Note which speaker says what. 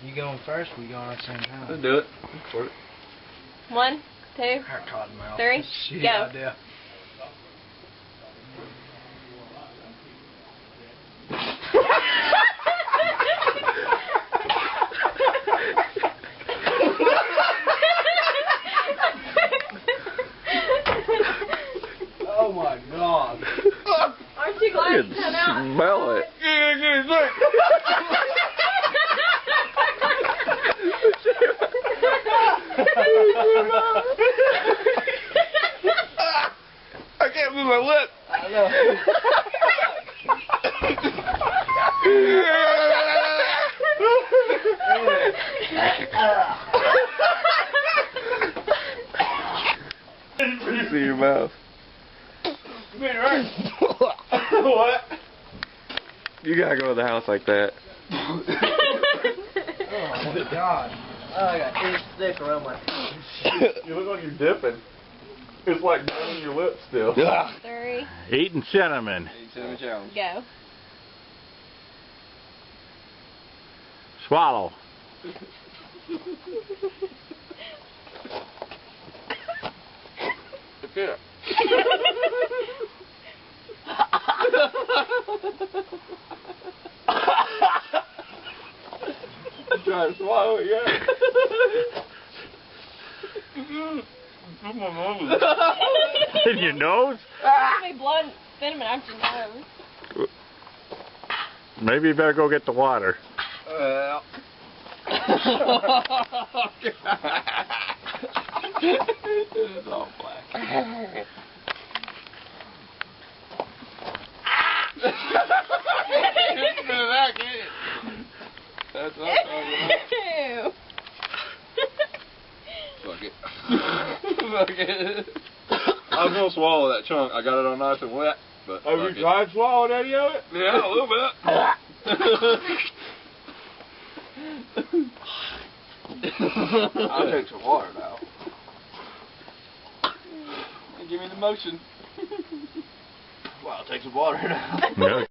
Speaker 1: You going first? We going at the same time?
Speaker 2: Let's do it. For it.
Speaker 3: 1, 2,
Speaker 1: Cottonmouth.
Speaker 3: 3,
Speaker 1: Shit
Speaker 3: go.
Speaker 1: idea. Oh my god.
Speaker 3: Aren't you glad you come out?
Speaker 2: Smell it. I can't move my lip.
Speaker 1: I know.
Speaker 2: See your mouth.
Speaker 1: What?
Speaker 2: You gotta go to the house like that.
Speaker 1: Oh my god. Oh, I got itch thick around my
Speaker 2: You look like you're dipping. It's like burning your lips still.
Speaker 3: 3,
Speaker 4: Eating cinnamon.
Speaker 3: go.
Speaker 4: Swallow.
Speaker 2: Yeah. Try to swallow it, yeah.
Speaker 4: In your nose?
Speaker 3: They blood cinnamon out your nose.
Speaker 4: Maybe you better go get the water.
Speaker 2: Well. It's all black. That's what I'm talking about.
Speaker 3: Ew.
Speaker 2: Fuck it. Fuck it. I was gonna swallow that chunk. I got it all nice and wet. But
Speaker 4: Have you tried swallowing any of it?
Speaker 2: Yeah, a little bit. I'll take some water now. Give me the motion. Well, I'll take some water now.
Speaker 4: No.